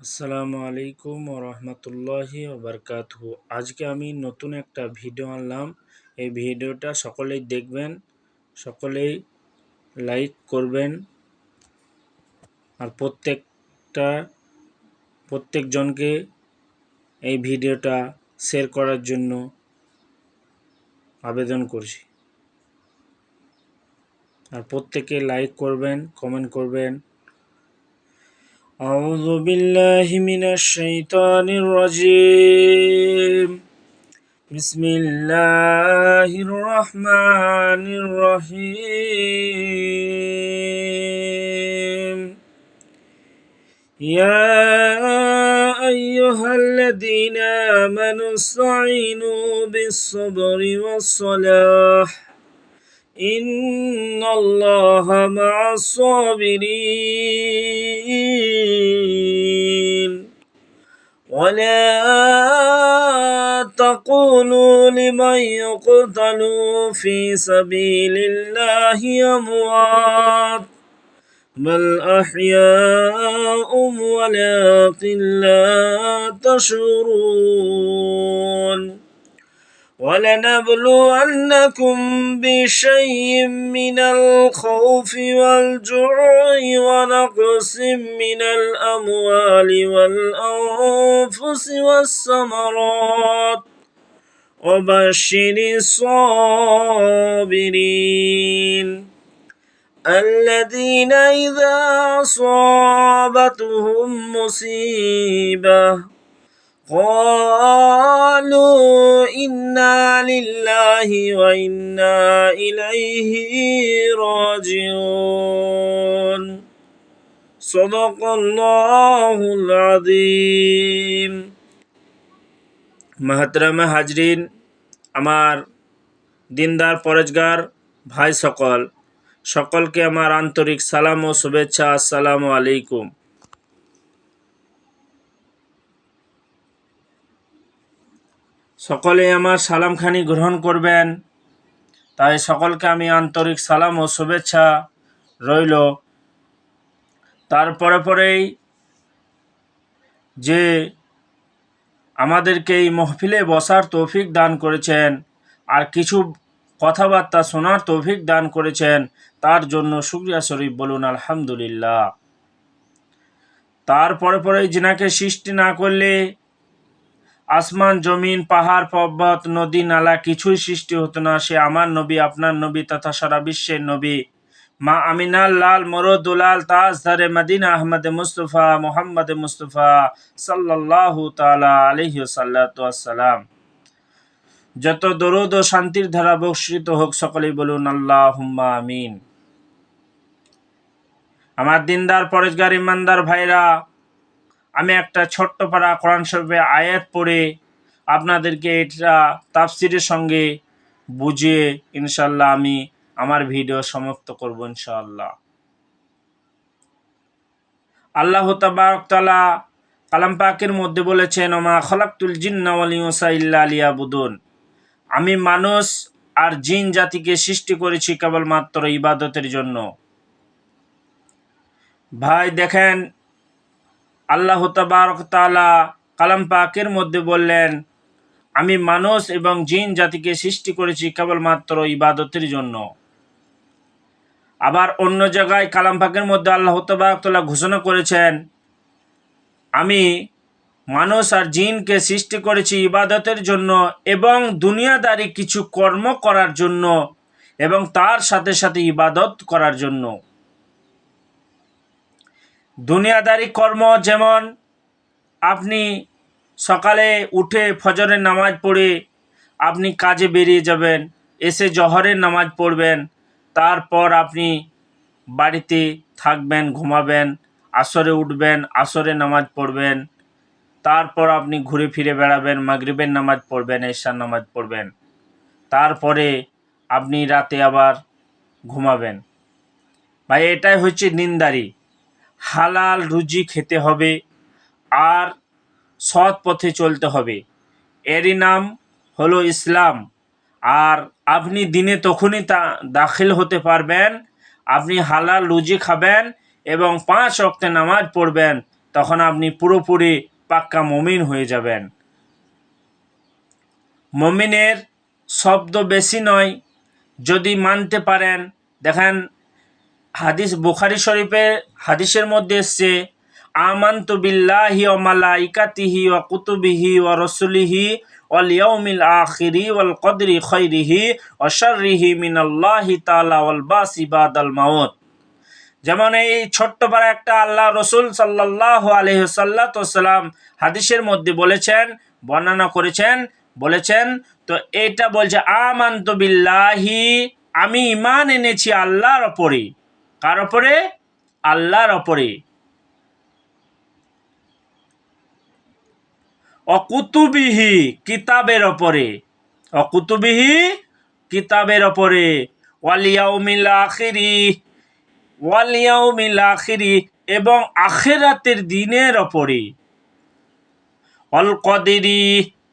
আসসালামু আলাইকুম ওরহমতুল্লাহি ওবরকাতুহু। আজকে আমি নতুন একটা ভিডিও আনলাম। এই ভিডিওটা সকলেই দেখবেন, সকলেই লাইক করবেন আর প্রত্যেকজনকে এই ভিডিওটা শেয়ার করার জন্য আবেদন করছি। আর প্রত্যেকে লাইক করবেন, কমেন্ট করবেন। আউযু বিল্লাহি মিনাশ শাইতানির রাজীম। بسم الله الرحمن الرحيم. يا أيها الذين آمنوا استعينوا بالصبر والصلاة إن الله مع الصابرين. ولا تقولوا لمن يقتل في سبيل الله أموات بل أحياء ولكن لا تشعرون. ولنبلونكم بشيء من الخوف والجوع ونقص من الأموال والأنفس والثمرات وبشر الصابرين الذين إذا أصابتهم مصيبة قالوا إنا لله وإنا إليه راجعون. صدق الله العظيم. محترم হাজরিন, আমার দিনদার পরেজগার ভাই সকলকে আমার আন্তরিক সালাম ও শুভেচ্ছা। আসসালামু আলাইকুম। সকলে আমার সালামখানি গ্রহণ করবেন, তাই সকলকে আমি আন্তরিক সালাম ও শুভেচ্ছা রইল। পরেই যে আমাদেরকে এই মহফিলে বসার তৌফিক দান করেছেন আর কিছু কথাবার্তা শোনার তৌফিক দান করেছেন, তার জন্য শুকরিয়া শরীফ বলুন আলহামদুলিল্লাহ। পরেই যিনাকে সৃষ্টি না করলে আসমান, জমিন, পাহাড়, পর্বত, নদী, নালা কিছুই সৃষ্টি হতো না, সে আমার নবী, আপনার নবী তথা সারা বিশ্বের নবী, মা আমিনার লাল মরদুলাল তাজদারে মদিনা আহমদ মুস্তফা মোহাম্মদ মুস্তফা সাল্লাল্লাহু তাআলা আলাইহি ওয়াসাল্লাম। যত দরুদ ও শান্তির ধারা বর্ষিত হোক, সকলেই বলুন আল্লাহুম্মা আমিন। আমার দিনদার পরেজগার ইমানদার ভাইরা, আমি একটা ছোট্ট পারা কোরআন শরীফের আয়াত পড়ে আপনাদেরকে এটা তাফসিরের সঙ্গে বুঝিয়ে ইনশাল্লাহ আমি আমার ভিডিও সমাপ্ত করব ইনশাআল্লাহ। আল্লাহ তাবারক তাআলা কালাম পাকের মধ্যে বলেছেন, ওমা খলাকতুল জিন্না ওয়াল ইনসা ইল্লা লিয়াবুদুন, আমি মানুষ আর জিন জাতিকে সৃষ্টি করেছি কেবলমাত্র ইবাদতের জন্য। ভাই দেখেন, আল্লাহ তাবারক তাআলা কালাম পাকের মধ্যে বললেন, আমি মানুষ এবং জিন জাতিকে সৃষ্টি করেছি কেবলমাত্র ইবাদতের জন্য। আবার অন্য জায়গায় কালাম পাকের মধ্যে আল্লাহ তাবারক তাআলা ঘোষণা করেছেন, আমি মানুষ আর জিনকে সৃষ্টি করেছি ইবাদতের জন্য এবং দুনিয়াদারি কিছু কর্ম করার জন্য এবং তার সাথে সাথে ইবাদত করার জন্য। দুনিয়াদারি কর্ম যেমন আপনি সকালে উঠে ফজরের নামাজ পড়ে আপনি কাজে বেরিয়ে যাবেন, এসে জহরের নামাজ পড়বেন, তারপর আপনি বাড়িতে থাকবেন, ঘুমাবেন, আসরে উঠবেন, আসরে নামাজ পড়বেন, তারপর আপনি ঘুরে ফিরে বেড়াবেন, মাগরিবের নামাজ পড়বেন, এশার নামাজ পড়বেন, তারপরে আপনি রাতে আবার ঘুমাবেন। ভাই এটাই হচ্ছে দিনদারি। হালাল রুজি খেতে হবে আর সৎ পথে চলতে হবে, এরই নাম হলো ইসলাম। আর আপনি দিনে তখনই দাখিল হতে পারবেন আপনি হালাল রুজি খাবেন এবং 5 ওয়াক্তে নামাজ পড়বেন, তখন আপনি পুরোপুরি পাক্কা মুমিন হয়ে যাবেন। মুমিনের শব্দ বেশি নয়, যদি মানতে পারেন। দেখেন হাদিস বুখারী শরীফের হাদিসের মধ্যে এসছে, আমানতু বিল্লাহি ওয়া মালাইকাতিহি ওয়া কুতুবিহি ওয়া রাসূলিহি ওয়াল ইয়াউমিল আখিরি ওয়াল কদরি খাইরিহি ওয়া শাররিহি মিনাল্লাহি তাআলা ওয়াল বাসি বাদাল মাউত। যেমন এই ছোট্ট পারা একটা আল্লাহ রসুল সাল্লাল্লাহু আলাইহি ওয়াসাল্লাম হাদিসের মধ্যে বলেছেন, বর্ণনা করেছেন, বলেছেন। তো এটা বলছে আমানতু বিল্লাহি, আমি ঈমান এনেছি আল্লাহর ওপরে। কার ওপরে? আল্লাহর ওপরে। অকুতুবিহি, কিতাবের ওপরে। অকুতুবিহি, কিতাবের ওপরে। ওয়াল ইয়াউমিল আখিরি, ওয়াল ইয়াউমিল আখিরি, এবং আখিরাতের দিনের ওপরে। ওয়াল কদরি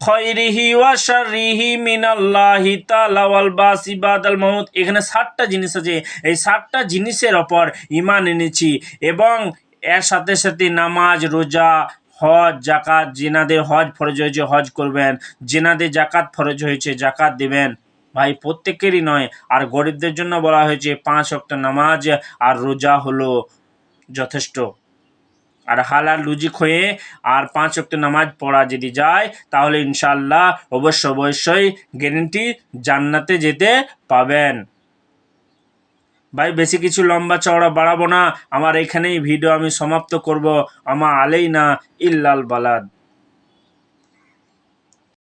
খাইরিহি ওয়া শাররিহি মিনাল্লাহি তাআলা ওয়াল বাসি বাদাল মাউত। এখানে 7টা জিনিস আছে, এই 7টা জিনিসের ওপর ঈমান এনেছি। এবং এর সাথে সাথে নামাজ, রোজা, হজ, জাকাত, যেনাদের হজ ফরজ হয়েছে হজ করবেন, যেনাদের জাকাত ফরজ হয়েছে জাকাত দিবেন। ভাই প্রত্যেকেরই নয়, আর গরিবদের জন্য বলা হয়েছে 5 ওয়াক্ত নামাজ আর রোজা হলো যথেষ্ট। আর হালাল রুজিক হয়ে আর 5 ওয়াক্ত নামাজ পড়া যদি যায়, তাহলে ইনশাআল্লাহ অবশ্যই গ্যারেন্টি জান্নাতে যেতে পাবেন। ভাই বেশি কিছু লম্বা চওড়া বাড়াবো না, আমার এখানেই ভিডিও আমি সমাপ্ত করব। আমা আলাইনা ইল্লাল বালাদ।